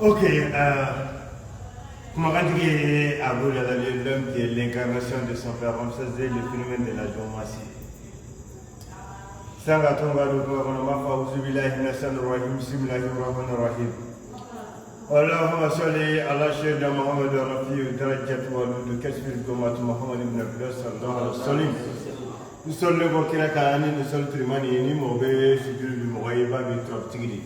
Ok, Kumakantigi Abou Jalali, l'homme qui est l'incarnation de son père Ramsès, le phénomène de la géomancie. Sanga Tonga Lukuma Mafa Uzubillahi Nassan Rahim, Bismillahi Rahman Rahim. Allahumma salli ala Sayyidina Muhammad Rafi, Darajat wa Ludu, Kashfir Gomat Muhammad ibn Abdullah sallallahu alaihi wa sallam. Nous sommes le Burkina Faso, nous sommes Trimani, nous sommes le Mouraïba, nous sommes Tigri.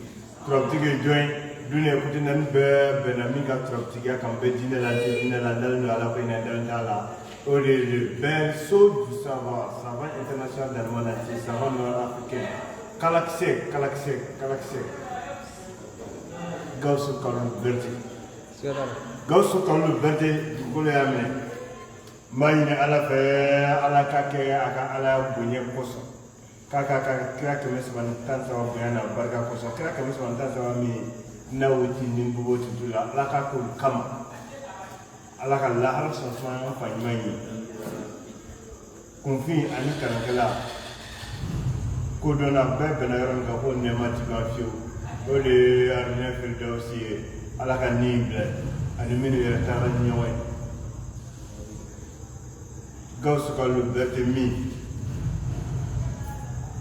Troptigi join, nous ne écoutons pas Benamiga Troptiga, quand Bedine Landal, nous allons faire une dala. Au lieu de berceau du savoir international dans le monde entier, savoir nord-africain. Kalaksek. Gausso Kalou Berti. Gausso Kalou Berti, du coup, les amener. Maïne à la paix, à la caque, à la bougnée poisson. Kaka kira kɛmɛ saba ni tan saba bonya na barika kosɔn kira kɛmɛ saba ni tan saba min n'aw ti ni bugo tutu la ala ka k'olu kama ala ka lahara sɔnsɔn an fa ɲuman ye kunfin ani kalankɛla kodɔnna bɛɛ bɛnna yɔrɔ min kan ko nɛɛma ti ban fiyewu o de ye arinɛ firidawusi ye ala ka nin bila ani minnu yɛrɛ taara ni ɲɔgɔn ye Gawusu Kalou Berti min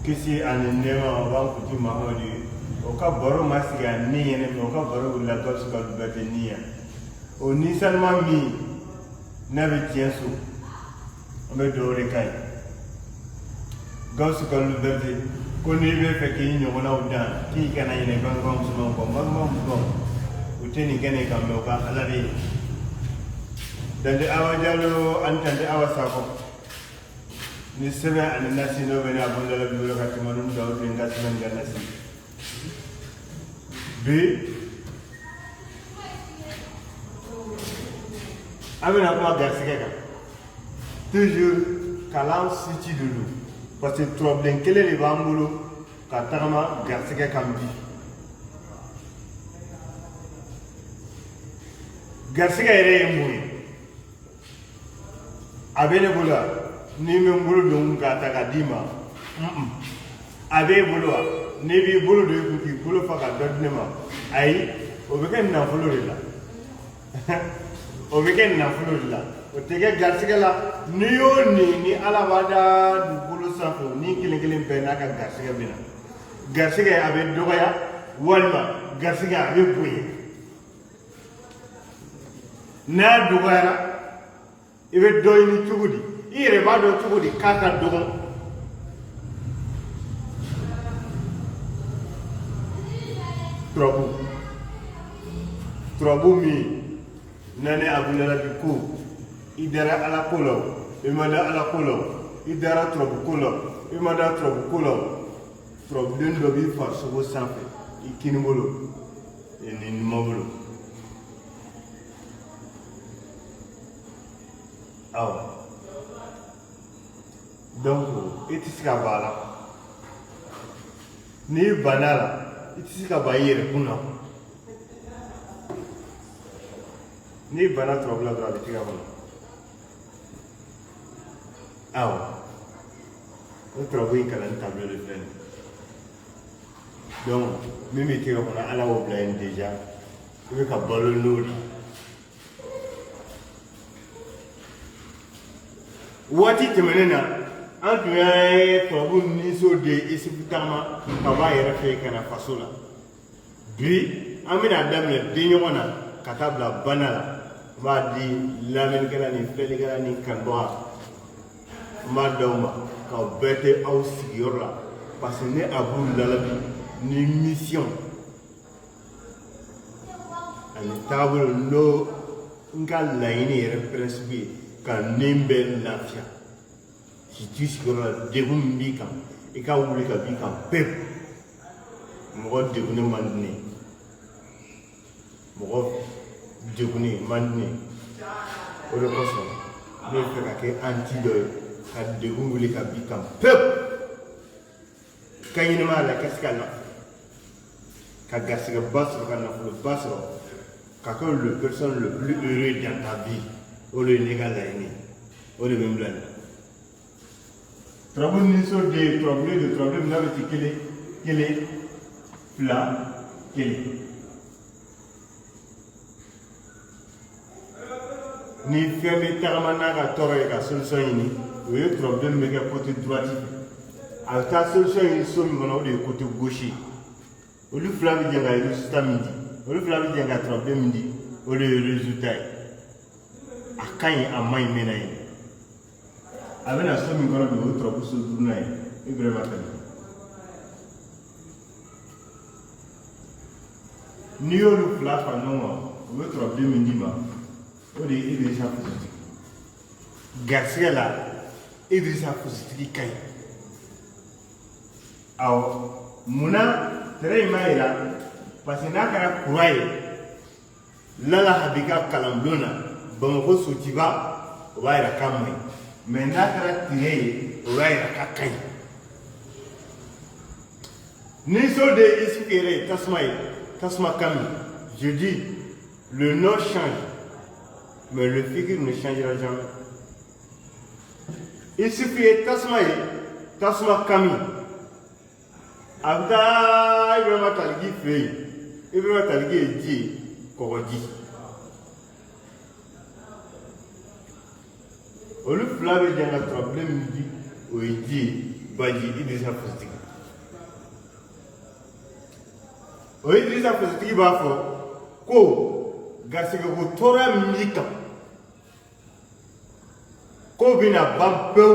kisi ani nɛɛma o b'an kuti Mahamadu ye o ka baro ma sigi a ni ɲɛnɛ mɛ o ka baro wulila Gawusu Kalou Berti ni yan o ninsalima min n'a bɛ tiɲɛ so an bɛ dugawu de k'a ye Gawusu Kalou Berti ko n'i bɛ fɛ k'i ɲɔgɔnnaw dan k'i kana ɲinɛ bangebaa musomanw kɔ bangebaa musomanw u tɛ nin kɛ ne kan mɛ o ka ala de ye Dante Awa Jallow ani Dante Awa Sakɔ ni sɛbɛn ani nasi n'o bɛ ne abondala bi bolo ka tɛmɛ n'u dɔw den ka sɛbɛn ka nasi bi an bɛna kuma garisɛgɛ kan toujours kalan siti de don parce que turabilen kelen de b'an bolo ka tagama garisɛgɛ kan bi garisɛgɛ yɛrɛ ye mun ye a bɛ ne bolo wa ni bɛ n bolo don k'a ta k'a d'i ma a b'e bolo wa n'i b'i bolo don i kun k'i bolo fa ka dɔ di ne ma ayi o bɛ kɛ nafolo de la o bɛ kɛ nafolo de la o tɛ kɛ garisɛgɛ la n'i y'o nin ni ala b'a da dugukolo sanfɛ ni kelen kelen bɛɛ n'a ka garisɛgɛ bɛ na garisɛgɛ a bɛ dɔgɔya walima garisɛgɛ a bɛ bonya n'a dɔgɔyara i bɛ dɔ ɲini cogo di i yɛrɛ b'a dɔn cogo di k'a ka dɔgɔ turabu min nane abudulayi bi ko i dara ala ko la i ma da ala ko la i dara turabu ko la i ma da turabu ko la turabuden dɔ b'i farisogo sanfɛ i kini bolo ni numan bolo awɔ donc i tɛ se ka ban a la n'i banna a la i tɛ se ka ban i yɛrɛ kun na n'i banna turabu la dɔrɔn a bɛ tigɛ a kɔnɔ awɔ o turabu in kalanni taabolo de filɛ nin donc min bɛ tigɛ kɔnɔ ala y'o bila yen déjà i bɛ ka balo n'o de waati tɛmɛnen na an tun ye tubabu niso de isufu tagama ka bɔ a yɛrɛ fɛ ka na faso la bi an bɛna daminɛ den ɲɔgɔn na ka taa bila bana la n b'a di lamɛnnikɛla ni filɛlikɛla ni kanubaga n b'a d'aw ma k'aw bɛɛ tɛ aw sigiyɔrɔ la parce que ne Abu Lalabi ni mission ani taabolo n'o n ka laɲini yɛrɛ principe ye ka nin bɛɛ lafiya si t'i sigiyɔrɔ la degun min b'i kan i ka wuli ka b'i kan pewu mɔgɔ degunnen man di ne ye mɔgɔ degunnen man di ne ye o de kosɔn ne bɛ fɛ ka kɛ anti dɔ ye ka degun wuli ka b'i kan pewu ka ɲɛnɛmaya la ka se ka lafiya ka garisɛgɛba sɔrɔ ka nafoloba sɔrɔ ka kɛ le personne le plus heureux dans ta vie o de ye ne ka laɲini o de bɛ n bila nin turabu niso de turabu min n'a bɛ ti kelen fila kelen ni fɛn bɛ tagama n'a ka tɔɔrɔ ye ka solution ɲini o ye problème bɛ kɛ côté droite a bɛ taa solution ɲini so min kɔnɔ o de ye côté gauche olu fila bɛ jɛ ka résultat min di olu fila bɛ jɛ ka problème min di o de ye résultat ye a ka ɲi a man ɲi mɛn na ye a bɛ na so min kɔnɔ bi o ye turabu so duurunan ye Ibrahima Kali n'i y'olu fila fara ɲɔgɔn kan o bɛ problème min d'i ma o de ye Idrissa Fusitigi garisɛgɛ la Idrissa Fusitigi ka ɲi awɔ munna tere in m'a yira parce que n'a kɛra kura ye Lala Habiga kalanbulon na Bamako Sotiba o b'a yira k'a man ɲi mais n'a kɛra tere ye o b'a yira k'a ka ɲi ni so de ye Isufu yɛrɛ ye tasuma ye tasuma Kami je dis le nom change mais le figure ne changera jamais Isufu ye tasuma Kami a bɛ taa Ibrahima Taligi fɛ yen Ibrahima Taligi ye ji ye kɔgɔji olu fila bɛ jɛ ka problème min di o ye ji ye Badji Idrissa Fusitigi o Idrissa Fusitigi b'a fɔ ko garisɛgɛko tɔɔrɔya min b'i kan k'o bɛna ban pewu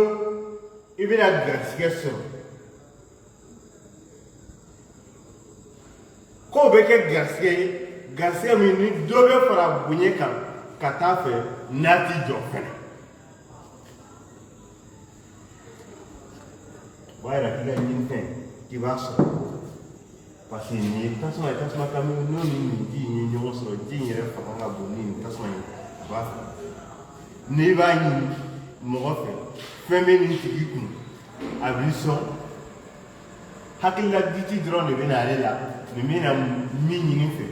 i bɛna garisɛgɛ sɔrɔ k'o bɛ kɛ garisɛgɛ ye garisɛgɛ min ni dɔ bɛ fara bonya kan ka taa fɛ n'a t'i jɔ fɛnɛ o b'a yira k'i ka ɲinifɛn k'i b'a sɔrɔ parce que nin ye tasuma ye tasuma Kami n'o ni nin ji in ye ɲɔgɔn sɔrɔ ji in yɛrɛ fanga ka bon ni nin tasuma ye a b'a fɛ n'i b'a ɲini mɔgɔ fɛ fɛn bɛ nin tigi kun a b'i sɔn hakilila diti dɔrɔn de bɛ na ale la nin bɛ na min ɲini fɛ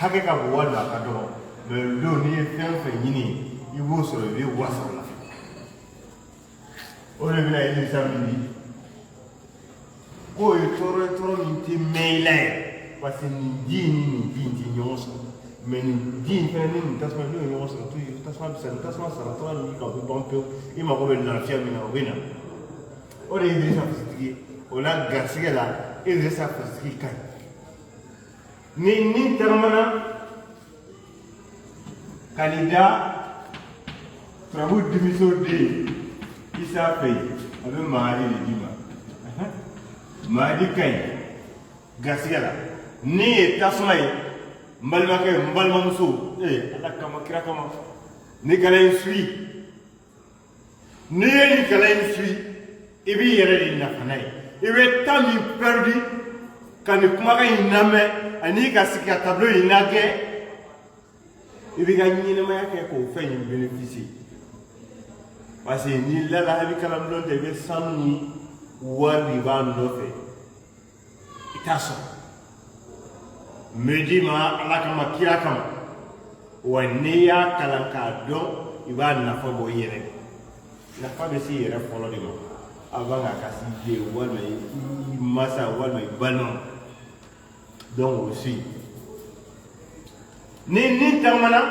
hakɛ ka bon walima a ka dɔgɔ mais don n'i ye fɛn fɛn ɲini i b'o sɔrɔ i bɛ wasa o la o de bɛna Idrissa min di k'o ye tɔɔrɔ min tɛ mɛn i la yɛrɛ parce que nin ji ni nin ji in tɛ ɲɔgɔn sɔrɔ mais nin ji in fɛnɛ ni nin tasuma n'o ye ɲɔgɔn sɔrɔ toujours tasuma bɛ sa ni tasuma sara tɔɔrɔ min kan o bɛ ban pewu i mago bɛ lafiya min na o bɛ na o de ye Idrissa Fusitigi ye o la garisɛgɛ la Idrissa Fusitigi ka ɲi ni tagamana ka nin da turabu denmiso den Isa fɛ yen a bɛ Mahadi de d'i ma Mahadi ka ɲi garisɛgɛ la ni ye tasuma ye n balimakɛ n balimamuso Ala kama kira kama ni kalan in suit n'i ye nin kalan in suit i b'i yɛrɛ de nafa n'a ye i bɛ temps min perdu ka nin kumakan in lamɛn ani ka sigi ka tableau in lajɛ i b'i ka ɲɛnamaya kɛ k'o fɛn in bénéficier parce que ni Lala Habiga kalanbulon tɛ i bɛ sanu ni wari de b'a nɔfɛ i t'a sɔrɔ mɛdi ma Ala kama kira kama wa n'i y'a kalan k'a dɔn i b'a nafa bɔ i yɛrɛ nafa bɛ se i yɛrɛ fɔlɔ de ma avant ka kasi den walima i masa walima i balima donc aussi ni tagamana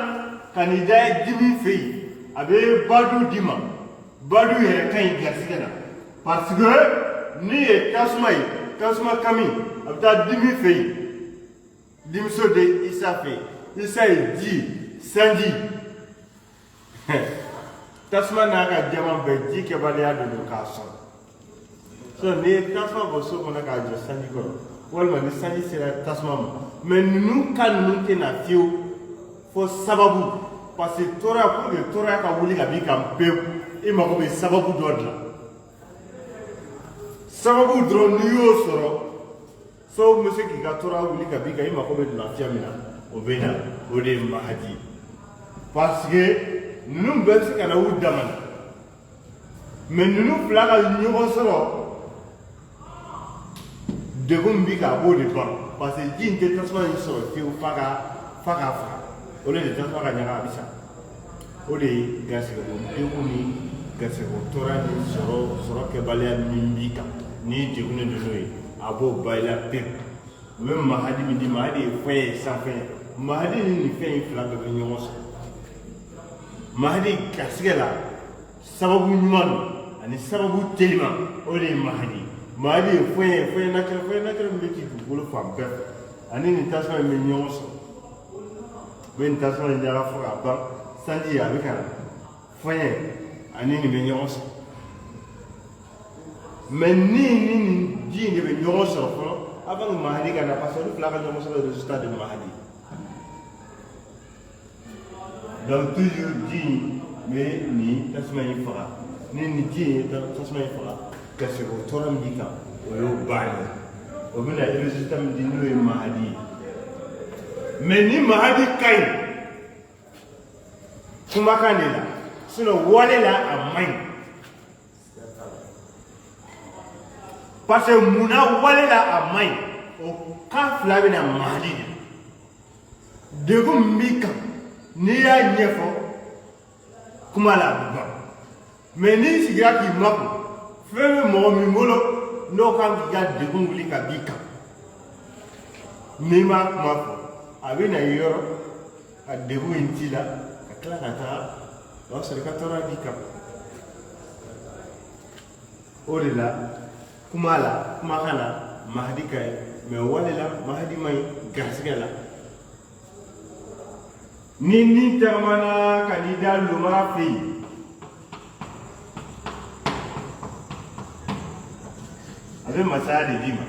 ka n'i da dimi fɛ yen a bɛ badu d'i ma badu yɛrɛ ka ɲi garisɛgɛ la parce que ni ye tasuma ye tasuma Kami a bɛ taa dimi fɛ yen dimiso de Isa fɛ Isa ye ji sanji tasuma n'a ka jama bɛɛ ji kɛbaliya de don k'a sɔn so n'i ye tasuma bɔ so kɔnɔ k'a jɔ sanji kɔrɔ walima ni sanji sera tasuma ma mais ninnu ka ninnu tɛ na fiyewu fo sababu parce que tɔɔrɔya pour que tɔɔrɔya ka wuli ka b'i kan pewu i mago bɛ sababu dɔ de la sababu dɔrɔn n'i y'o sɔrɔ so bɛ se k'i ka tɔɔrɔya wuli ka b'i kan i mago bɛ lafiya min na o bɛ na o de ye Mahadi parce que ninnu bɛɛ bɛ se ka na u dama na mais ninnu fila ka ɲɔgɔn sɔrɔ degun bi ka b'o de ban parce que ji in tɛ tasuma in sɔrɔ fiyewu f'a ka faga o de ye tasuma ka ɲaga a bɛ sa o de ye garisɛgɛko degun ni garisɛgɛko tɔɔrɔya ni sɔrɔ kɛbaliya min b'i kan n'i degunnen don n'o ye a b'o ba i la pewu u bɛ Mahadi min di Mahadi ye fɛn ye sanfɛ mahadi ni fɛn fila bɛɛ bɛ ɲɔgɔn sɔrɔ mahadi garisɛgɛ la sababu ɲuman don ani sababu telima o de ye mahadi mahadi ye fɛn naturel min bɛ k'i dugukolo fan bɛɛ fɛ ani nin tasuma in bɛ ɲɔgɔn sɔrɔ u bɛ nin tasuma in ɲaga fo ka ban sanji a bɛ ka na fɛn ani nin bɛ ɲɔgɔn sɔrɔ mais ni ji in de bɛ ɲɔgɔn sɔrɔ fɔlɔ avant que mahadi ka na parce que olu fila ka ɲɔgɔn sɔrɔ le résultat de mahadi donc toujours ji in bɛ nin tasuma in faga ni nin ji in ye tasuma in faga ka segin o tɔɔrɔ min ji kan o y'o bannen o bɛ na résultat min di n'o ye mahadi ye mais ni mahadi ka ɲi kumakan de la sinon wale la a man ɲi parce que munna wale la a man ɲi o kan fila bɛ na mahadi de degun min b'i kan n'i y'a ɲɛfɔ kuma la a bɛ ban mais n'i sigira k'i makun fɛn bɛ mɔgɔ min bolo n'o kan k'i ka degun wuli ka b'i kan n'i ma kuma fɔ a bɛ na yɔrɔ ka degun in t'i la ka tila ka taa o y'a sɔrɔ i ka tɔɔrɔ b'i kan o de la kumakan na mahadi ka ɲi mais wale la mahadi ma ɲi garisɛgɛ la ni tagamana ka n'i da lomara fɛ yen a bɛ masaya de d'i ma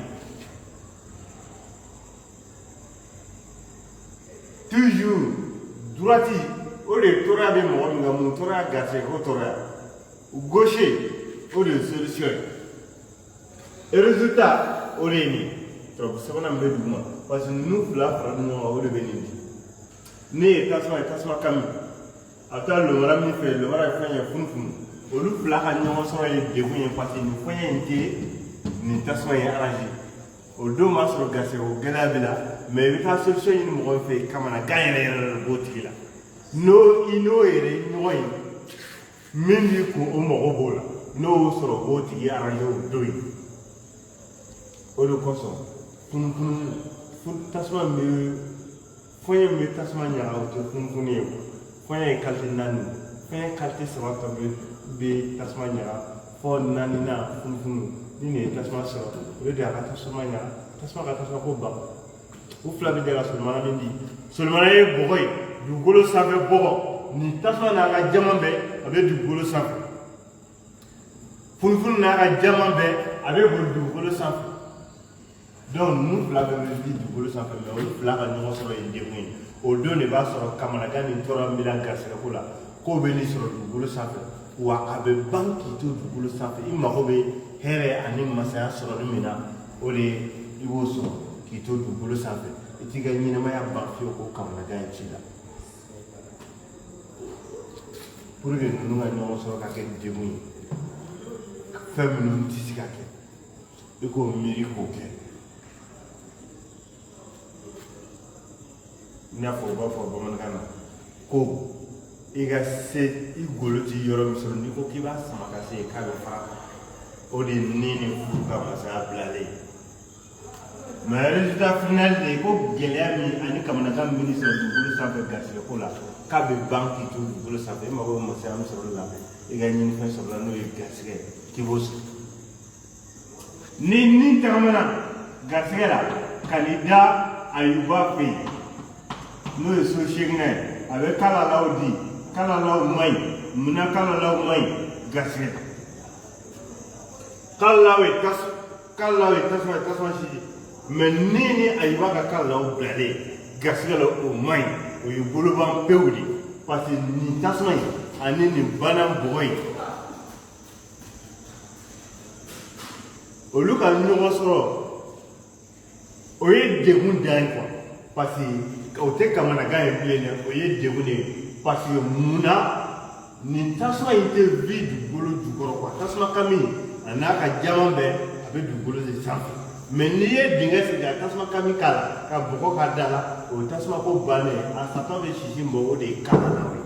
toujours droite o de ye tɔɔrɔya bɛ mɔgɔ min kan mun tɔɔrɔya garisɛgɛ ko tɔɔrɔya gauche o de ye solution ye et résultat o de ye nin tɔrɔbu sabanan min bɛ duguma parce que ninnu fila fara ɲɔgɔn kan o de bɛ nin di ne ye tasuma kami a bɛ taa lomara min fɛ lomara ye fɛn ye funufunu olu fila ka ɲɔgɔn sɔrɔ ye degun ye parce que nin fɛn in tɛ nin tasuma ye arrangé o don b'a sɔrɔ garisɛgɛ o gɛlɛya bɛ la mais i bɛ taa solution ɲini mɔgɔ min fɛ kamanagan yɛrɛ b'o tigi la n'o yɛrɛ ɲɔgɔn ye min b'i kun o mago b'o la n'o y'o sɔrɔ o b'o tigi arrangé o don ye o de kosɔn funufunu tasuma min bɛ fɛn in bɛ tasuma ɲaga o tɛ funufunu ye fɛn ye qualité 4 fɛn ye qualité 3 tɔ bɛ tasuma ɲaga fɔ 4nan funufunu ni nin ye tasuma sɔrɔ o de y'a ka tasuma ɲaga tasuma ka tasuma ko ban u fila bɛ jɛ ka solomana min di solomana ye bɔgɔ ye dugukolo sanfɛ bɔgɔ nin tasuma n'a ka jama bɛɛ a bɛ dugukolo sanfɛ funufunu n'a ka jama bɛɛ a bɛ boli dugukolo sanfɛ donc ninnu fila bɛɛ bɛ di dugukolo sanfɛ mais olu fila ka ɲɔgɔn sɔrɔ ye degun ye o don de b'a sɔrɔ kamanagan ni tɔɔrɔ min bɛ garisɛgɛko la k'o bɛ nin sɔrɔ dugukolo sanfɛ wa a bɛ ban k'i to dugukolo sanfɛ i mago bɛ hɛrɛ ani masaya sɔrɔli min na o de i b'o sɔrɔ k'i to dugukolo sanfɛ i t'i ka ɲɛnamaya ban fiyewu ko kamanagan in ci la pour que ninnu ka ɲɔgɔn sɔrɔ ka kɛ degun ye fɛn minnu tɛ se ka kɛ i k'o miiri k'o kɛ i n'a fɔ u b'a fɔ bamanankan na ko i ka se i golo tɛ yɔrɔ min sɔrɔ n'i ko k'i b'a sama ka se yen k'a bɛ fara o de ye ne ni furu ka masaya bilalen mais résultat final de ye ko gɛlɛya min ani kamanagan min sɔrɔ dugukolo sanfɛ garisɛgɛko la k'a bɛ ban k'i to dugukolo sanfɛ i mago bɛ masaya min sɔrɔ la i ka ɲinifɛn sɔrɔ la n'o ye garisɛgɛ k'i b'o sɔrɔ ni tagamana garisɛgɛ la ka n'i da Ayuba fɛ yen n'o ye so 8nan ye a bɛ kalalaw di kalalaw man ɲi munna kalalaw man ɲi garisɛgɛ kalalaw ye tasuma sisi mais ni Ayuba ka kalalaw bilalen garisɛgɛ la o man ɲi o ye boloban pewu de parce que nin tasuma in ani nin banan bɔgɔ in olu ka ɲɔgɔn sɔrɔ o ye degun dan ye quoi parce que o tɛ kamanagan ye bilen dɛ o ye degun de ye parce que munna nin tasuma in tɛ vi dugukolo jukɔrɔ quoi tasuma kami a n'a ka jama bɛɛ a bɛ dugukolo de sanfɛ mais n'i ye dingɛ sigi ka tasuma kami k'a la ka bɔgɔ k'a da la o ye tasuma ko bannen ye a satɔ bɛ sisi mɔ o de ye kalalaw ye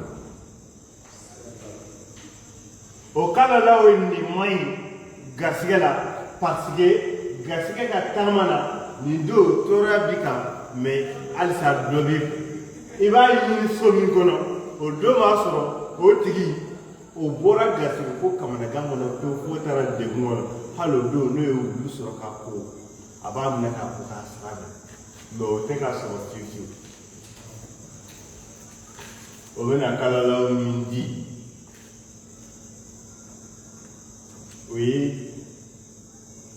o kalalaw ye nin man ɲi garisɛgɛ la parce que garisɛgɛ ka taama na nin don tɔɔrɔya b'i kan mais halisa dɔ bɛ i b'a ɲini so min kɔnɔ o don b'a sɔrɔ o tigi o bɔra garisɛgɛ ko kamanagan kɔnɔ to fo taara degun kɔnɔ hali o don n'o ye wulu sɔrɔ k'a ko a b'a minɛ k'a ko k'a sara mɛ o tɛ ka sɔrɔ fiyewu fiyewu o bɛna kalalaw min di o ye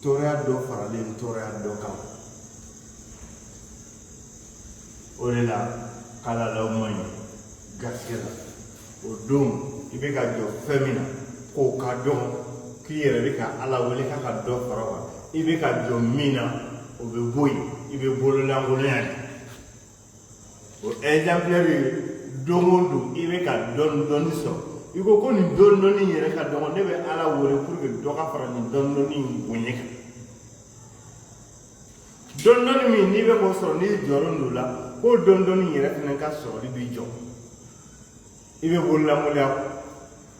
tɔɔrɔya dɔ faralen tɔɔrɔya dɔ kan o de la kalalaw man ɲi garisɛgɛ la o don i bɛ ka jɔ fɛn min na k'o ka dɔn k'i yɛrɛ bɛ ka ala wele k'a ka dɔ fara o kan i bɛ ka jɔ min na o bɛ bɔ yen i bɛ bololankolonya de o exemplaire ye don o don i bɛ ka dɔɔni sɔrɔ i ko nin dɔɔni yɛrɛ ka dɔgɔ ne bɛ ala wele pour que dɔ ka fara nin dɔɔni in bonya kan dɔɔni min n'i bɛ k'o sɔrɔ n'i jɔlen don la ko dɔɔni yɛrɛ fana ka sɔrɔli b'i jɔ i bɛ bololankolonya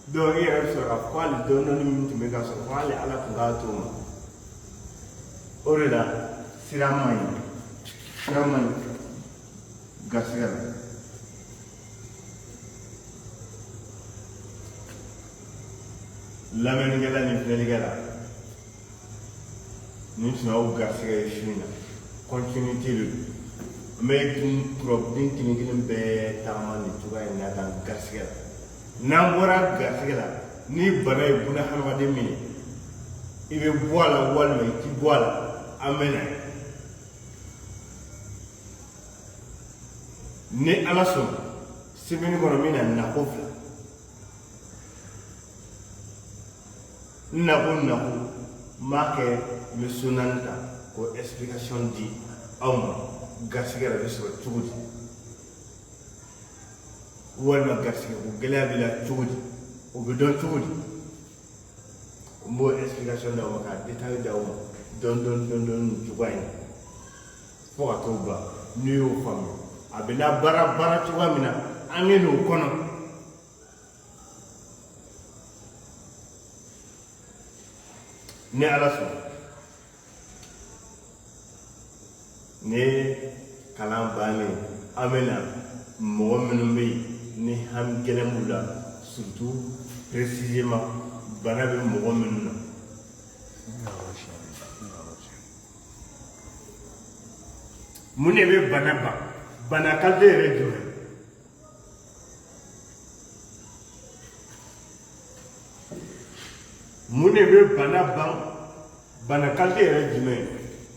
donc i yɛrɛ bɛ sɔrɔ k'a fɔ hali dɔɔni min tun bɛ ka sɔrɔ fo hali ala tun k'a to ma o de la sira man ɲi garisɛgɛ la lamɛnnikɛla ni filɛlikɛla ni tun y'aw garisɛgɛ ye su in na continuité de don n bɛ den kelen kelen bɛɛ tagama nin cogoya in na tan garisɛgɛ la n'an bɔra garisɛgɛ la ni bana ye buna hadamaden minɛ i bɛ bɔ a la walima i ti bɔ a la an bɛ na ni ala sɔnna semaine kɔnɔ min na nako fila nako n b'a kɛ n bɛ so naani ta ko explication di aw ma garisɛgɛ yɛrɛ bɛ sɔrɔ cogo di walima garisɛgɛ ko gɛlɛya b'i la cogo di o bɛ dɔn cogo di n b'o explication d'aw ma k'a détail d'aw ma dɔɔni cogoya in fo ka t'o ban n'i y'o faamu a bɛ na baara cogoya min na an kɛ n'o kɔnɔ ni ala sɔnna ni kalan bannen an bɛ na mɔgɔ minnu bɛ yen ni hami gɛlɛn b'u la surtout précisément bana bɛ mɔgɔ minnu na mun de bɛ bana ban bana qualité yɛrɛ jumɛn mun de bɛ bana ban bana qualité yɛrɛ jumɛn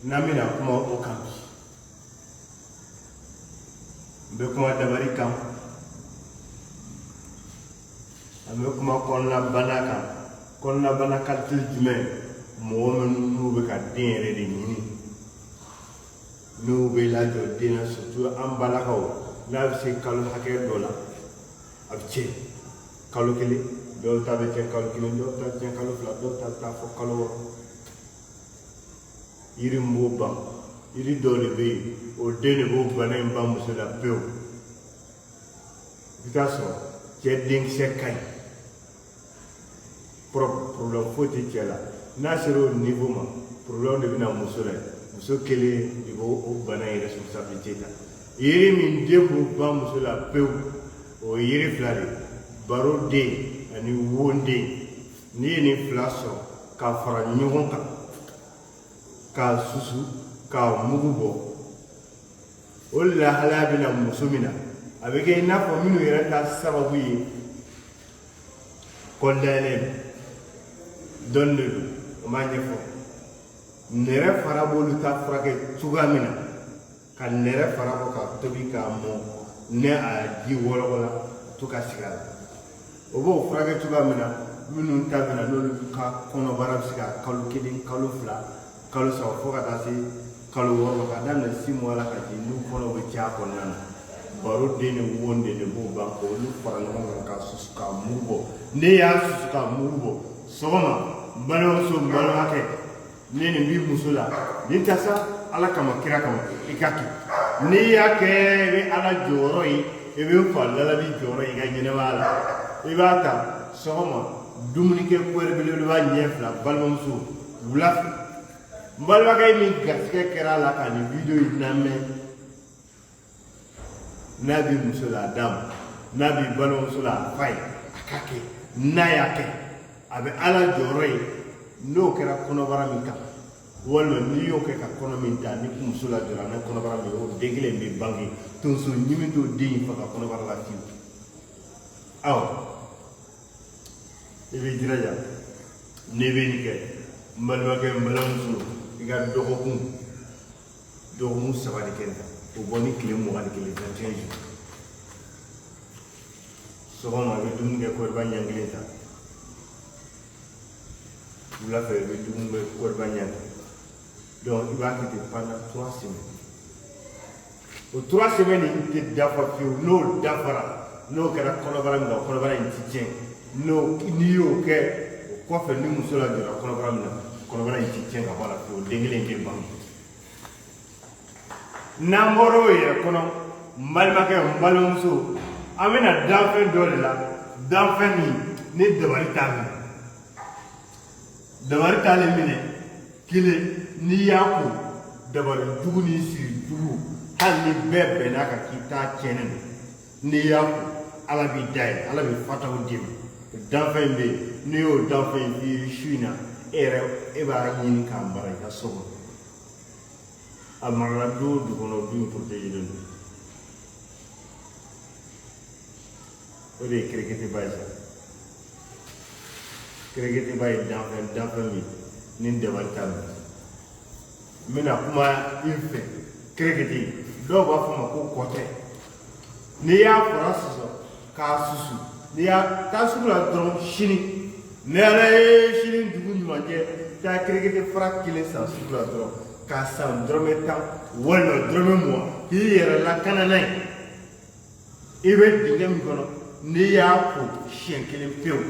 n'an bɛna kuma o kan bi n bɛ kuma dabali kan an bɛ kuma kɔnɔnabana kan kɔnɔnabana qualité jumɛn mɔgɔ minnu n'u bɛ ka den yɛrɛ de ɲini n'u bɛ lajɔ den na surtout an balakaw n'a bɛ se kalo hakɛ dɔ la a bɛ tiɲɛ kalo kelen dɔw ta bɛ tiɲɛ kalo kelen dɔw ta tiɲɛ kalo fila dɔw ta bɛ taa fɔ kalo wɔɔrɔ yiri min b'o ban yiri dɔw de bɛ yen o den de b'o bana in ban muso la pewu i bɛ taa sɔrɔ cɛ denkisɛ ka ɲi problème foyi tɛ cɛ la n'a sera o niveau ma problème de bɛ na muso la muso kelen de b'o bana in responsabilité ta yiri min den b'o ban muso la pewu o ye yiri fila de baro den ani won den n'i ye nin fila sɔrɔ k'a fara ɲɔgɔn kan k'a susu k'a mugu bɔ o lahalaya bɛ na muso min na a bɛ kɛ i n'a fɔ minnu yɛrɛ ta sababu ye kɔdayɛlɛ dɔnni de don o m'a ɲɛfɔ nɛrɛ fara b'olu ta furakɛ cogoya min na ka nɛrɛ fara bɔ ka tobi k'a mɔ ni a ji wɔlɔwɔla to ka sigi a la o b'o furakɛ cogoya min na minnu ta bɛ na n'olu ka kɔnɔbara bɛ se ka kalo kelen kalo fila kalo saba fo ka taa se kalo wɔɔrɔ ka daminɛ 6 mois la ka jigin n'u kɔnɔ bɛ caya kɔnɔna na baro den ni won den de b'o ban k'olu fara ɲɔgɔn kan ka susu k'a mugu bɔ n'i y'a susu k'a mugu bɔ sɔgɔma n balimamuso n balimakɛ ni nin b'i muso la nin tɛ sa ala kama kira kama i ka kɛ n'i y'a kɛ i bɛ ala jɔyɔrɔ ye i bɛ n fa lalabi jɔyɔrɔ ye i ka ɲɛnɛmaya la i b'a ta sɔgɔma dumunikɛ belebeleba ɲɛ fila balimamuso wula fɛ n balimakɛ min garisɛgɛ kɛra a la ka nin video in lamɛn n'a bɛ muso la a d'a ma n'a bɛ balimamuso la a fa ye a k'a kɛ n'a y'a kɛ a bɛ ala jɔyɔrɔ ye n'o kɛra kɔnɔbara min kan walima n'i y'o kɛ ka kɔnɔ min ta ni muso la jɔra n'a kɔnɔbara min o den kelen bɛ bange tonso ɲimi t'o den in faga kɔnɔbara la fiyewu awɔ i bɛ jiraja n'i bɛ nin kɛ n balimakɛ n balimamuso i ka dɔgɔkun 3 de kɛ o bɔ ni tile 21 jours sɔgɔma i bɛ dumuni kɛ kɔriba ɲɛ kelen ta wula fɛ i bɛ dumuni kɛ kɔriba ɲɛ ta donc i b'a kɛ ten pendant 3 semaines o 3 semaines in tɛ dafa fiyewu n'o dafara n'o kɛra kɔnɔbara min na kɔnɔbara in ti tiɲɛ n'i y'o kɛ o kɔfɛ ni muso la jɔra kɔnɔbara min na kɔnɔbara in ti tiɲɛ ka bɔ a la fiyewu den kelen tɛ bange n'an bɔra o yɛrɛ kɔnɔ n balimakɛ n balimamuso an bɛna danfɛn dɔ de la danfɛn min ni dabali t'a minɛ dabali t'ale minɛ kelen n'i y'a ko dabali jugu ni siri jugu hali ni bɛɛ bɛnna kan k'i t'a tiɲɛnen don n'i y'a ko ala b'i da ye ala bɛ fataw d'i ma danfɛn bɛ yen n'i y'o danfɛn f'i su in na e b'a ɲini k'a mara i ka so kɔnɔ a marala du o du kɔnɔ du in protégelen don o de ye kereketeba ye sa kereketeba ye danfɛn min ni dabali t'a la n bɛna kuma i fɛ kerekete dɔw b'a fɔ ma ko kɔtɛ n'i y'a fara sɔsɔ k'a susu n'i y'a taa sugu la dɔrɔn sini ni ala ye sini dugu ɲuman kɛ taa kerekete fara 1 san sugu la dɔrɔn k'a san dɔrɔmɛ 10 walima dɔrɔmɛ 20 k'i yɛrɛ lakana n'a ye i bɛ dingɛ min kɔnɔ n'i y'a ko siɲɛ 1 pewu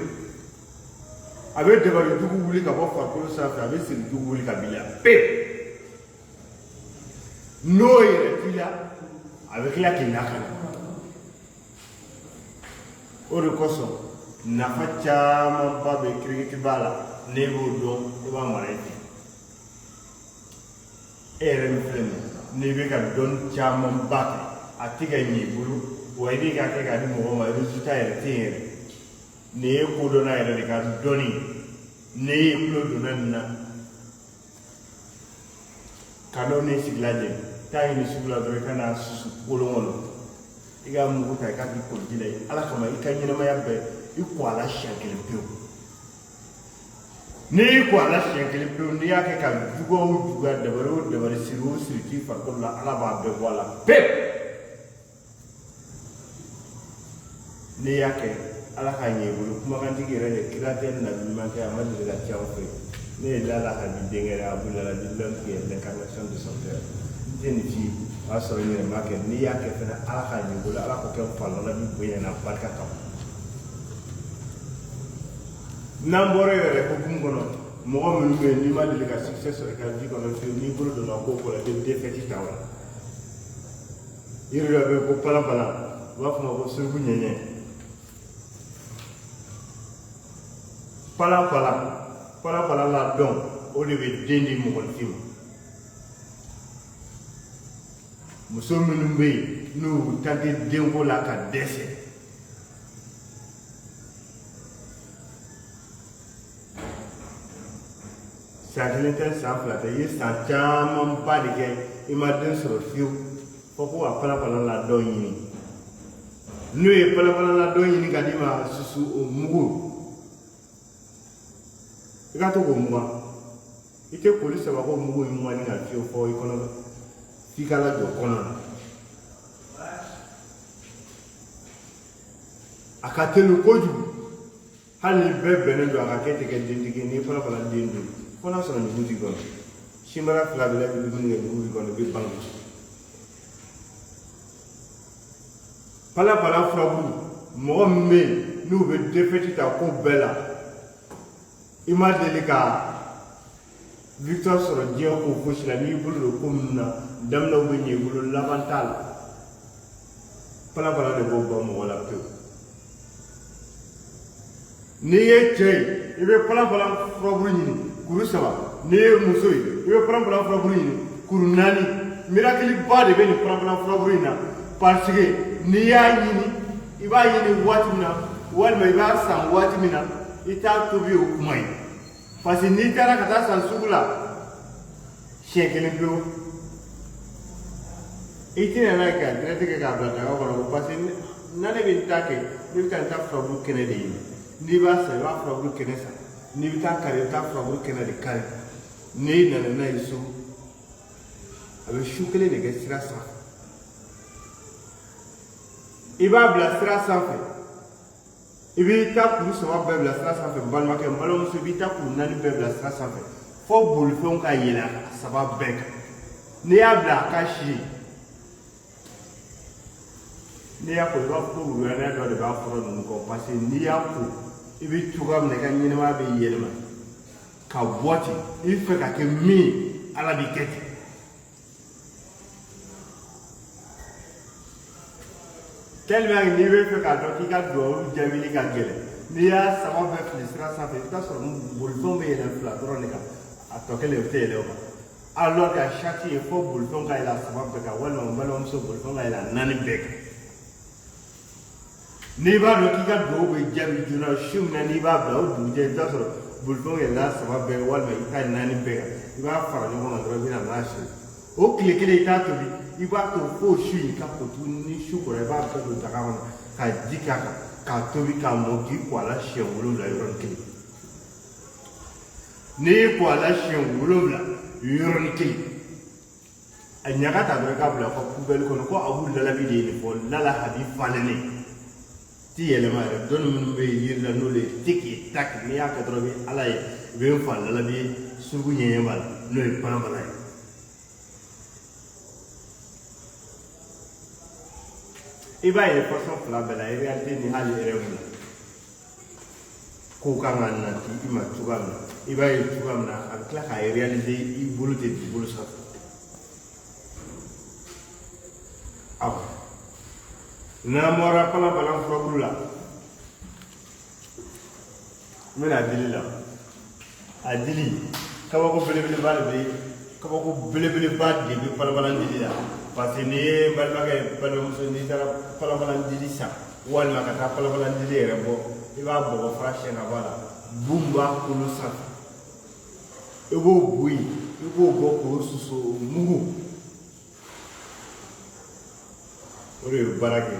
a bɛ dabali jugu wuli ka bɔ farikolo sanfɛ a bɛ siri jugu wuli ka b'i la pewu n'o yɛrɛ t'i la a bɛ tila k'i lakana o de kosɔn nafa camanba bɛ kereketeba la n'e b'o dɔn i b'a mara i fɛ e yɛrɛ min filɛ nin n'i bɛ ka dɔnni camanba kɛ a tɛ ka ɲɛ i bolo wa i bɛ ka kɛ k'a di mɔgɔ ma résultat yɛrɛ tɛ yen yɛrɛ nin ye kodɔnna yɛrɛ de ka dɔnni n'i ye tulo donna nin na ka n'o ni sigi lajɛ taa ɲini sugu la dɔrɔn i ka n'a susu kolon kɔnɔ i ka mugu ta i ka k'i kɔlɔsi la ye ala kama i ka ɲɛnamaya bɛɛ i ko a la siɲɛ 1 pewu n'i y'i ko a la siɲɛ 1 pewu n'i y'a kɛ ka juguya o juguya dabali o dabali siri o siri k'i farikolo la ala b'a bɛɛ bɔ a la pewu n'i y'a kɛ ala k'a ɲɛ i bolo kumakantigi yɛrɛ de kira tɛ nabi ɲuman kɛ a ma deli ka ca anw fɛ ne ye lala habi denkɛ yɛrɛ abu lala di l'homme qui est l'incarnation de son père n tɛ nin f'i o y'a sɔrɔ n yɛrɛ m'a kɛ n'i y'a kɛ fɛnɛ ala k'a ɲɛ i bolo ala k'o kɛ falɔla bi bonya n'a barika kama n'an bɔra yɛrɛ hukumu kɔnɔ mɔgɔ minnu bɛ yen n'i ma deli ka succès sɔrɔ i ka vie kɔnɔ fiyewu n'i bolo donna ko ko la i bɛ défaite ta o la yiri dɔ bɛ yen ko palan u b'a fɔ ma ko suruku ɲɛɲɛ palan la dɔn o de bɛ den di mɔgɔnifin ma muso minnu bɛ yen n'u tan tɛ denko la ka dɛsɛ san 1 tɛ san 2 tɛ i ye san camanba de kɛ i ma den sɔrɔ fiyewu fo ko ka palan la dɔn ɲini n'u ye palan la dɔn ɲini ka d'i ma susu o mugu i ka to k'o mugan i tɛ koli saba ko mugu in mugani ka fiyewu fɔ i kɔnɔ f'i ka lajɔ kɔnɔ na a ka teli kojugu hali ni bɛɛ bɛnnen don a ka kɛ tɛ kɛ dentigi n'i palan den don fo n'a sɔrɔ nin t'i kɔnɔ sinbara 2 bɛ la i bɛ dumuni kɛ nin t'i kɔnɔ i bɛ bange palan furabulu mɔgɔ min bɛ yen n'u bɛ défaite ta ko bɛɛ la i ma deli ka victoire sɔrɔ diɲɛ ko fosi la n'i bolo don ko minnu na daminɛw bɛ ɲɛ i bolo laban t'a la palan de b'o ban mɔgɔ la pewu n'i ye cɛ ye i bɛ palan furabulu ɲini kuru 3 n'i ye muso ye i bɛ palan furabulu ɲini kuru 4 miracle ba de bɛ nin palan furabulu in na parce que n'i y'a ɲini i b'a ɲini waati min na walima i b'a san waati min na i t'a tobi o kuma ye parce que n'i taara ka taa san sugu la siɲɛ kelen pewu i tɛna n'a ye ka direct kɛ k'a bila daga kɔnɔ parce que na ne bɛ n ta kɛ ne bɛ taa n ta furabulu kɛnɛ de ɲini n'i b'a san i b'a furabulu kɛnɛ san n'i bɛ taa kari i bɛ taa furabulu kɛnɛ de kari n'i nana n'a ye so a bɛ su kelen de kɛ sira sanfɛ i b'a bila sira sanfɛ i b'i ta kuru saba bɛɛ bila sira sanfɛ n balimakɛ n balimamuso i b'i ta kuru naani bɛɛ bila sira sanfɛ fo bolifɛnw ka yɛlɛ a saba bɛɛ kan n'i y'a bila a ka si n'i y'a ko i b'a fɔ ko wuluyana dɔ de b'a fɔlɔ ninnu kɔ parce que n'i y'a ko i bɛ cogoya min na i ka ɲɛnɛmaya bɛ yɛlɛma ka bɔ ten i bɛ fɛ ka kɛ min ala b'i kɛ ten tellement n'i bɛ fɛ k'a dɔn k'i ka dugawu jaabili ka gɛlɛn n'i y'a saba bɛɛ fili sira sanfɛ i bɛ taa sɔrɔ bolifɛnw bɛ yɛlɛn fila dɔrɔn de kan a tɔ kelen o tɛ yɛlɛn o kan alors que chaque ye fo bolifɛnw ka yɛlɛn a saba bɛɛ kan walima n balimamuso bolifɛnw ka yɛlɛn a naani bɛɛ kan n'i b'a dɔn k'i ka dugawu bɛ jaabi joona su min na n'i b'a bila o dugujɛ i bɛ taa sɔrɔ bolifɛnw yɛlɛn a saba bɛɛ walima i ta naani bɛɛ kan i b'a fara ɲɔgɔn kan dɔrɔn i bɛ na n'a si o tile kelen i t'a tobi i b'a to fo su in ka ko tuguni ni su kɔrɔ i b'a bɛɛ don daga kɔnɔ ka ji k'a kan k'a tobi k'a mɔ k'i ko a la siɲɛ 7 yɔrɔnin kelen n'i y'i ko a la siɲɛ 7 yɔrɔnin kelen a ɲaga ta dɔrɔn i k'a bila fɔ poubelle kɔnɔ ko abu lalabi de ye nin fɔ lala habi falennen ti yɛlɛma yɛrɛ dɔnni minnu bɛ yiri la n'olu ye tiki taki n'i y'a kɛ dɔrɔn i bɛ ala ye i bɛ n fa lalabi ye suruku ɲɛɲɛ b'a la n'o ye panabala ye i b'a ye façon fila bɛɛ la i réalité ni hali rêve la kow kan ka nati i ma cogoya min na i b'a ye cogoya min na a bɛ tila k'a réaliser i bolo tɛ i bolo sanfɛ awɔ n'an bɔra panabala furabulu la n bɛna dili la a dili kabako belebeleba de bɛ kabako belebeleba de bɛ panabala dili la parce que n'i ye balimakɛ balimamuso n'i taara panabala dili san walima ka taa panabala dili yɛrɛ bɔ i b'a bɔgɔ fara siyɛn ka bɔ a la bun b'a kolo sanfɛ i b'o bo yen i b'o bɔ k'o susu mugu o de ye baara kɛ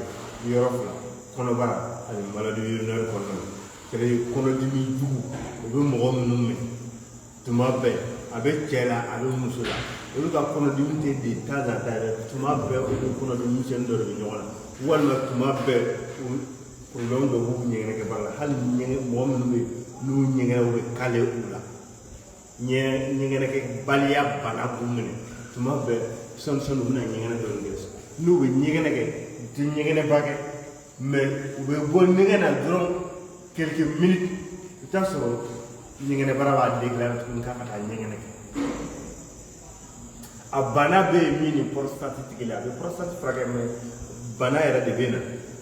yɔrɔ fila kɔnɔbara ani maladie urinaire kɔnɔna na kɛlɛ kɔnɔdimi jugu o bɛ mɔgɔ minnu minɛ tuma bɛɛ a bɛ cɛ la a bɛ muso la olu ka kɔnɔdimi tɛ de temps en temps yɛrɛ tuma bɛɛ o bɛ kɔnɔdimi misɛnnin dɔ de bɛ ɲɔgɔn na walima tuma bɛɛ problème dɔ b'u ɲɛgɛnɛkɛ baara la hali mɔgɔ minnu bɛ n'u ɲɛgɛnɛ u bɛ kale u la ɲɛgɛnɛkɛ baliya bana b'u minɛ tuma bɛɛ sɔni u bɛna ɲɛgɛnɛ dɔ de kɛ n'u bɛ ɲɛgɛnɛ kɛ u tɛ ɲɛgɛnɛba kɛ mais u bɛ bɔ ɲɛgɛn na dɔrɔn quelques minutes i t'a sɔrɔ ɲɛgɛnɛbara b'a déclaré tuguni k'a ka taa ɲɛgɛnɛ kɛ a bana bɛ yen min ni prostate tɛ kelen a bɛ prostate furakɛ mais bana yɛrɛ de bɛ na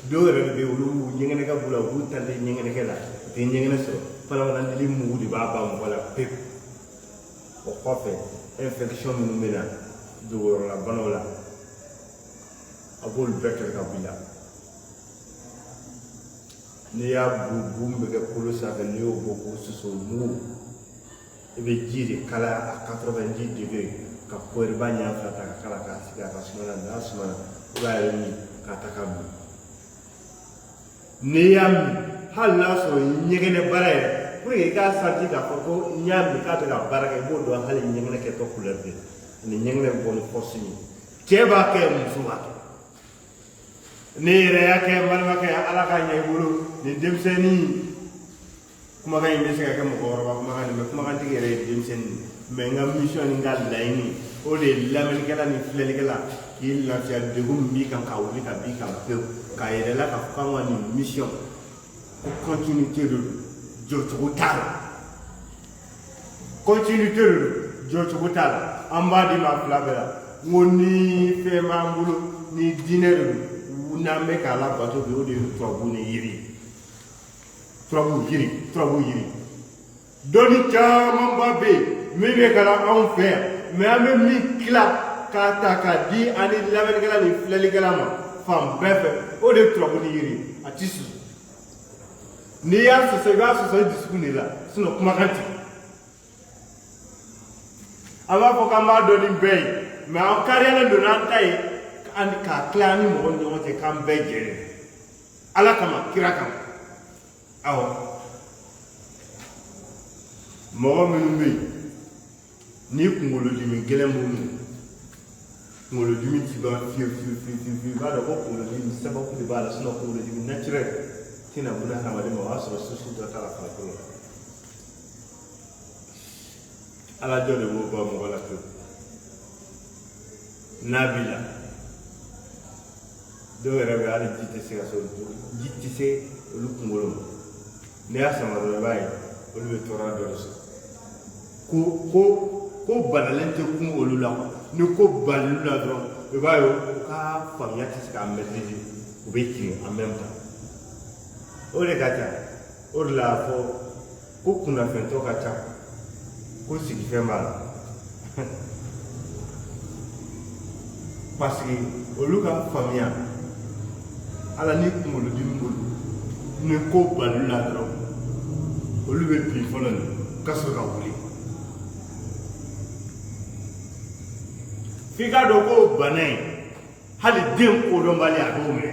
dɔw yɛrɛ de bɛ yen olu ɲɛgɛnɛkɛ b'u la u b'u tante ɲɛgɛnɛkɛ la u tɛ ɲɛgɛnɛ sɔrɔ panabala mugu de b'a ban mɔgɔ la pewu o kɔfɛ infection minnu bɛ na dogoyɔrɔlabanaw la a b'olu bɛɛ kɛlɛ ka bɔ i la n'i y'a bun bɛ kɛ kolo sanfɛ n'i y'o bɔ k'o susu mugu i bɛ ji de kalaya a 90 degré ka pɔriba ɲɛ fila ta ka kala k'a sigi a ka sumana n'a sumana i b'a yɛrɛ min k'a ta ka min n'i y'a min hali n'a sɔrɔ ɲɛgɛnɛ baara yɛrɛ pour que i k'a santi k'a fɔ ko n y'a min k'a bɛ ka baara kɛ i b'o dɔn hali ɲɛgɛnɛ kɛtɔ couleur de ani ɲɛgɛnɛ bɔ ni force min cɛ b'a kɛ muso b'a kɛ ne yɛrɛ y'a kɛ balimakɛ ala k'a ɲɛ i bolo ni denmisɛnnin kumakan in bɛ se ka kɛ mɔgɔkɔrɔba kumakan nin mɛ kumakantigi yɛrɛ ye denmisɛnnin mɛ n ka mission ni n ka laɲini o de ye lamɛnnikɛla ni filɛlikɛla k'i lafiya degun min b'i kan ka wuli ka b'i kan pewu k'a yɛrɛ la k'a fɔ k'an ka nin mission ko continuité de don jɔcogo t'a la continuité de don jɔcogo t'a la an b'a di ma fila bɛɛ la n ko ni fɛn b'an bolo ni diinɛ de don n'an bɛ k'a labato bi o de ye turabu ni yiri turabu yiri dɔnni camanba bɛ yen min bɛ ka na anw fɛ yan mɛ an bɛ min tila k'a ta k'a di ani lamɛnnikɛla ni filɛlikɛla ma fan bɛɛ fɛ o de ye turabu ni yiri a ti susu n'i y'a sɔsɔ i b'a sɔsɔ i dusukun de la kumakan tɛ an b'a fɔ k'an b'a dɔn ni bɛɛ ye mɛ an kariyalen don n'an ta ye k'a tila an ni mɔgɔw ni ɲɔgɔn cɛ k'an bɛɛ jɛlen ala kama kira kama awɔ mɔgɔ minnu bɛ yen ni kunkolodimi gɛlɛn b'u minɛ kunkolodimi ti ban fiyewu i b'a dɔn ko kunkolodimi sababu de b'a la kunkolodimi naturel tɛna buna hadamaden ma o y'a sɔrɔ soso dɔ t'a la farikolo la ala jɔ de b'o bɔ mɔgɔ la pewu n'a b'i la dɔw yɛrɛ bɛ hali ji tɛ se ka se ji tɛ se olu kunkolo ma n'i y'a sama dɔrɔn i b'a ye olu bɛ tɔɔrɔ dɔ de sɔrɔ ko banalen tɛ kun olu la ni ko balili la dɔrɔn i b'a ye u ka faamuya tɛ se k'a maîtriser u bɛ tiɲɛ en même temps o de ka ca o de la a fɔ ko kunnafɛntɔ ka ca ko sigifɛn b'a la parce que olu ka faamuya ala ni kunkolodimi bolo ni ko balili la dɔrɔn olu bɛ bin fɔlɔ de ka sɔrɔ ka wuli f'i k'a dɔn ko bana in hali den kodɔnbali a b'o minɛ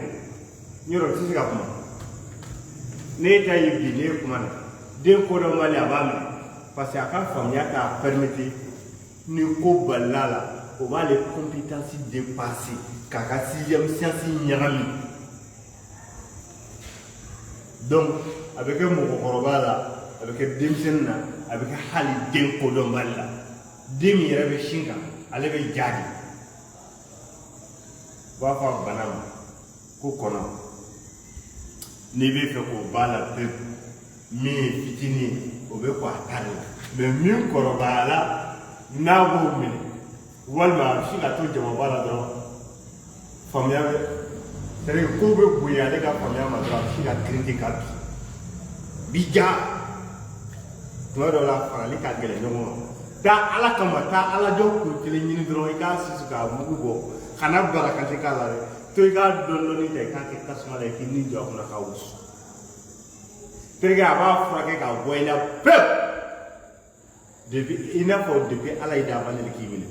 yɔrɔ tɛ se ka kuma n'e ta ye bi n'e kuma na den kodɔnbali a b'a minɛ parce que a ka faamuya k'a permettre ni ko balila la o b'ale compétence dépasser k'a ka sixième science ɲagami donc a bɛ kɛ mɔgɔkɔrɔba la a bɛ kɛ denmisɛnnin na a bɛ kɛ hali den kodɔnbali la den min yɛrɛ bɛ sin kan ale bɛ jaabi u b'a fɔ a bana ma ko kɔnɔ n'i bɛ fɛ k'o b'a la pewu min ye fitinin ye o bɛ kɔ a ta de la mɛ min kɔrɔbaya la n'a b'o minɛ walima a bɛ sin ka to jamaba la dɔrɔn faamuya bɛ c'est-à-dire ko bɛ bonya ale ka faamuya ma dɔrɔn a bɛ sin ka girinti ka bi ja tuma dɔw la farali ka gɛlɛn ɲɔgɔn ma taa ala kama taa ala jɔ kun kelen ɲini dɔrɔn i k'a susu k'a mugu bɔ kana barakati k'a la dɛ to i k'a dɔɔnin ta i k'a kɛ tasuma la i k'i ni jɔ a kunna k'a wusu terikɛ a b'a furakɛ k'a bɔ i la pewu depuis i n'a fɔ depuis ala y'i da a ma deli k'i minɛ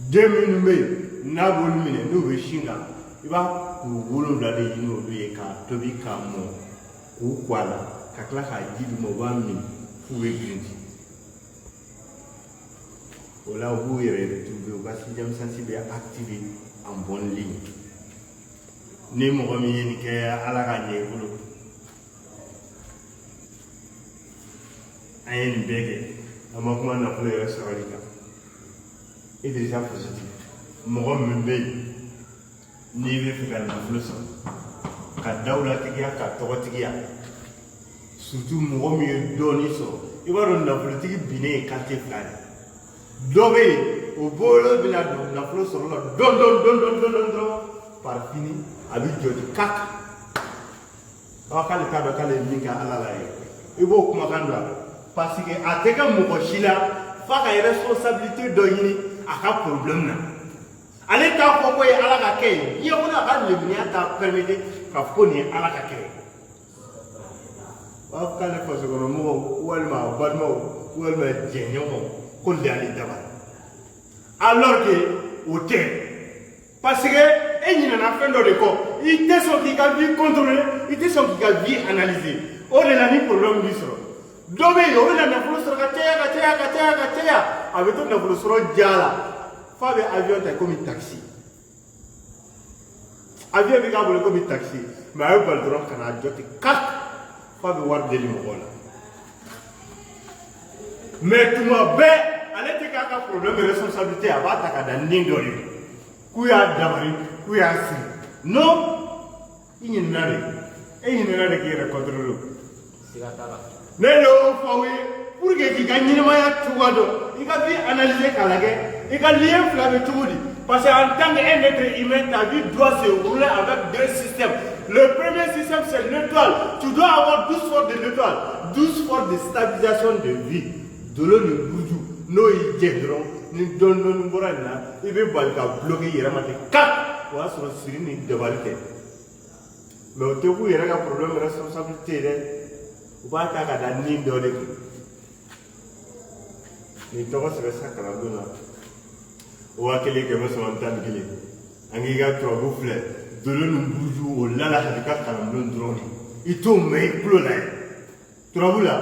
den minnu bɛ yen n'a b'olu minɛ n'u bɛ sin kan i b'a kuru 7 de ɲini olu ye k'a tobi k'a mɔ k'u ko a la ka tila k'a ji d'u ma u b'a min f'u bɛ girinti o la u b'u yɛrɛ retrouver u ka sixième sens bɛ activer en bonne ligne ni mɔgɔ min ye nin kɛ ala ka ɲɛ i bolo an ye nin bɛɛ kɛ an ma kuma nafolo yɛrɛ sɔrɔli kan Idrissa Positi mɔgɔ min bɛ yen n'i bɛ fɛ ka nafolo sɔrɔ ka dawulatigiya ka tɔgɔtigiya surtout mɔgɔ min ye dɔɔnin sɔrɔ i b'a dɔn nafolotigi binnen ye quartier 2 de dɔ bɛ yen o bolo bɛna don nafolo sɔrɔ la dɔn dɔrɔn par fini a bɛ jɔ di kaka k'ale t'a dɔn k'ale ye min kɛ ala la ye i b'o kumakan dɔn a la parce que a tɛ kɛ mɔgɔ si la f'a ka responsabilité dɔ ɲini a ka problème na ale t'a fɔ ko ye ala ka kɛ ye diɲɛ kɔnɔ a ka lemaniya t'a permettre k'a fɔ ko nin ye ala ka kɛ ye b'a fɔ k'ale fasokɔnɔmɔgɔw walima a balimaw walima jɛɲɔgɔnw ko nin de y'ale dabali alors que o tɛ parce que e ɲinɛna fɛn dɔ de kɔ i tɛ sɔn k'i ka vie contrôler i tɛ sɔn k'i ka vie analyser o de la ni problème b'i sɔrɔ dɔ bɛ yen o bɛna nafolo sɔrɔ ka caya a bɛ to nafolo sɔrɔ ja la f'a bɛ avion ta komi taxi avion bɛ k'a bolo komi taxi mais a ye bali dɔrɔn ka n'a jɔ ten kak f'a bɛ wari deli mɔgɔw la mais tuma bɛɛ ale tɛ k'a ka problème responsabilité a b'a ta ka da nin dɔ de k'u y'a dabali k'u y'a siri non i ɲinɛna de e ɲinɛna de k'i yɛrɛ contrôler siga t'a la ne y'o fɔ aw ye pour que k'i ka ɲɛnamaya cogoya dɔn i ka vie analyser k'a lajɛ i ka lien fila bɛ cogo di parce que en tant qu'un être humain ta vie doit se rouler avec 2 systèmes. Le premier système c'est l'étoile. Tu dois avoir 12 forces de l'étoile, 12 forces de stabilisation de vie. De l'eau de bourgeois, no y dron, ni don bora na, il veut bali ka bloquer yɛrɛ ma ten 4 o y'a sɔrɔ siri ni dabali kɛ mɛ o tɛ k'u yɛrɛ ka problème responsabilité ye dɛ u b'a ta ka da nin dɔ de kan nin tɔgɔ sɛbɛn sa kalandon na o 1111 an k'i ka turabu filɛ dolo ni buruju o lala ka ka kalandon dɔrɔn de i t'o mɛn i tulo la ye turabu la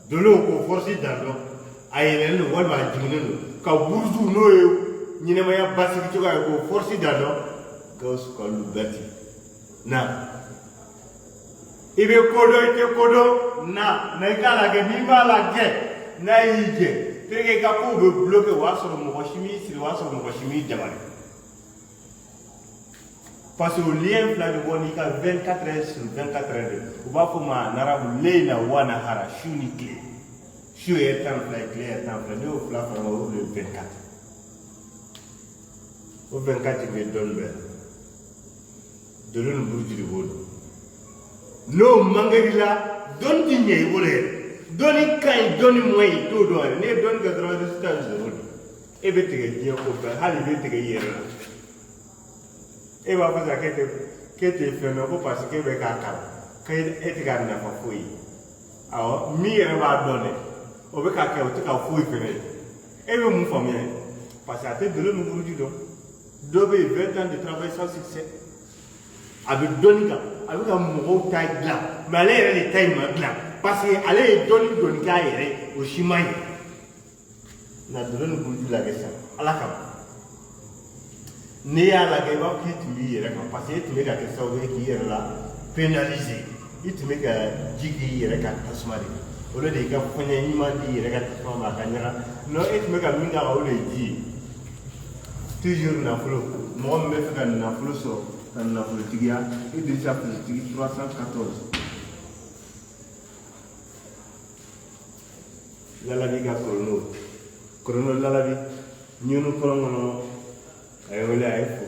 dolo ko force dan dɔn a yɛlɛlen don walima a jiginnen don ka buruju n'o ye ɲɛnɛmaya basigi cogoya ye k'o force dan dɔn Gawusu ka Lubɛti na i bɛ kodɔn i tɛ kodɔn na i k'a lajɛ n'i b'a lajɛ n'a y'i jɛ terikɛ i ka kow bɛ bloqué o y'a sɔrɔ mɔgɔ si m'i siri o y'a sɔrɔ mɔgɔ si m'i dabali parce que o lien fila de bɔ n'i ka 24 heures sur 24 heures de u b'a fɔ ma en arabe leila wa nahara su ni tile su ye 10 fila ye tile ye 10 fila n'i y'o fila fara ɲɔgɔn o ye 24 o 24 bɛ dɔnni bɛɛ la dolo ni buruju de b'o dɔn n'o manqué la dɔnni ti ɲɛ i bolo yɛrɛ dɔnni ka ɲi dɔnni man ɲi i t'o dɔn yɛrɛ n'i ye dɔnni kɛ dɔrɔn résultat ye zéro de e bɛ tigɛ diɲɛ ko bɛɛ hali i bɛ tigɛ i yɛrɛ la e b'a fɔ sa k'e tɛ fɛn dɔn ko parce que e bɛ k'a kalan k'e tɛ k'a nafa foyi ye awɔ min yɛrɛ b'a dɔn dɛ o bɛ k'a kɛ o tɛ k'a foyi fɛnɛ ye e bɛ mun faamuya parce que a tɛ dolo ni buruju dɔn dɔ bɛ yen 20 ans de travail sans succès a bɛ dɔnni kan a bɛ ka mɔgɔw ta dilan mais ale yɛrɛ de ta in ma dilan parce que ale ye dɔnni k'a yɛrɛ o si ma ɲi na dolo ni buruju lajɛ sisan ala kama n'i y'a lajɛ i b'a fɔ k'i tun b'i yɛrɛ kan parce que e tun bɛ ka kɛ sababu ye k'i yɛrɛ la pénaliser i tun bɛ ka ji k'i yɛrɛ ka tasuma de kan o de y'i ka fɔɲɛ ɲuman di i yɛrɛ ka tasuma ma a ka ɲaga non e tun bɛ ka min k'a kan o de ye ji ye toujours nafolo mɔgɔ min bɛ fɛ ka nafolo sɔrɔ ka nafolotigiya Idrissa Filitigi 314 lalabi ka korono lalabi ɲunu kɔlɔn kɔnɔ a ye wele a ye fo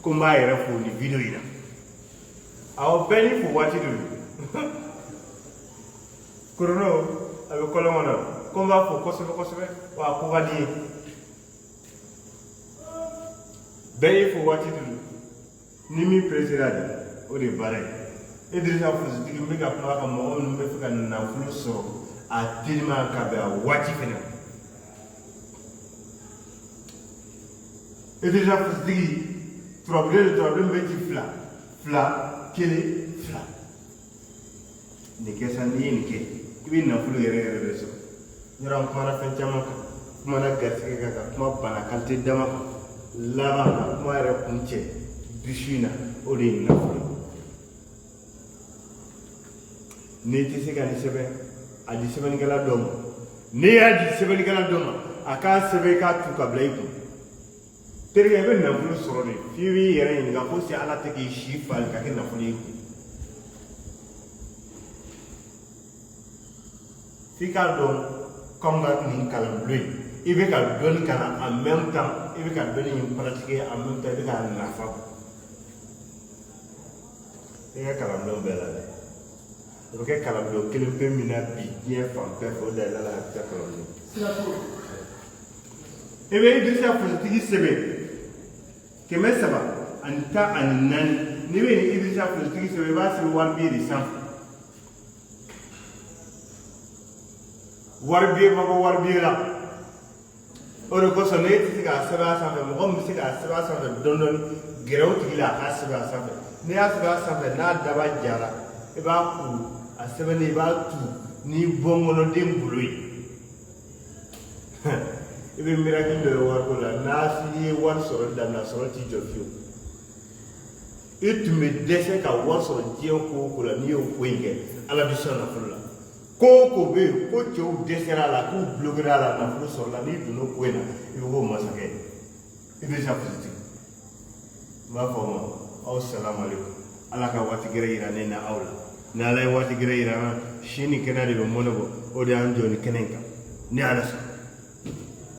ko n b'a yɛrɛ fo ni video in na awɔ bɛɛ ni fo waati de don korono a bɛ kɔlɔn kɔnɔ ko n b'a fo kosɛbɛ kosɛbɛ wa a ko ka di ye bɛɛ ni fo waati de don ni min peresera de o de ye baara ye Idrissa Filitigi n bɛ ka kuma kan mɔgɔ minnu bɛ fɛ ka nafolo sɔrɔ a telima ka bɛn a waati fɛnɛ Idrissa Filitigi turabulen bɛ ci fila kelen fila nin kɛ sa n'i ye nin kɛ i bɛ nafolo yɛrɛ de sɔrɔ yɔrɔ an kumana fɛn caman kan kumana garisɛgɛ kan ka kuma bana kalite dama kan laban kan kuma yɛrɛ kun cɛ dusu in na o de ye nafolo n'i tɛ se ka nin sɛbɛn a di sɛbɛnnikɛla dɔ ma n'i y'a di sɛbɛnnikɛla dɔ ma a k'a sɛbɛn k'a tu ka bila i kun terikɛ i bɛ nafolo sɔrɔ de f'i b'i yɛrɛ ɲininka ko se ala tɛ k'i si fali ka kɛ nafolo ye kun f'i k'a dɔn k'anw ka nin kalan bulon in i bɛ ka dɔnni kalan en même temps i bɛ ka dɔnni in pratiquer en même temps i bɛ k'a nafa i ka kalan bulon bɛɛ la dɛ o bɛ kɛ kalan bulon kelen pe min na bi diɲɛ fan bɛɛ fɛ o de ye ala ka kɛ kalan bulon i bɛ Idrissa Filitigi sɛbɛn 314 n'i bɛ nin Idrissa Filitigi sɛbɛn i b'a sɛbɛn wari biye de sanfɛ wari biye ma bɔ wari biye la o de kosɔn n'e tɛ se k'a sɛbɛn a sanfɛ mɔgɔ min bɛ se k'a sɛbɛn a sanfɛ dɔɔni dɔɔni gɛrɛ o tigi la a k'a sɛbɛn a sanfɛ n'i y'a sɛbɛn a sanfɛ n'a daba jara i b'a kuru a sɛbɛnnen i b'a tu ni bɔnkɔnɔden bolo ye i bɛ miracle dɔ ye wariko la n'a ye wari sɔrɔ daminɛ sɔrɔ t'i jɔ fiyewu i tun bɛ dɛsɛ ka wari sɔrɔ diɲɛ ko o ko la n'i y'o ko in kɛ ala bɛ sɔn nafolo la ko o ko bɛ yen ko cɛw dɛsɛra a la k'u bloquera a la nafolo sɔrɔ la n'i donna ko in na i bɛ k'o masakɛ ye Idrissa Filitigi n b'a fɔ aw ma aw salamalekun ala ka waati gɛrɛ yira ne na aw la ni ala ye waati gɛrɛ yira an na si ni kɛnɛ de bɛ mɔnɛ bɔ o de y'an jɔ ni kɛnɛ in kan ni ala sɔnna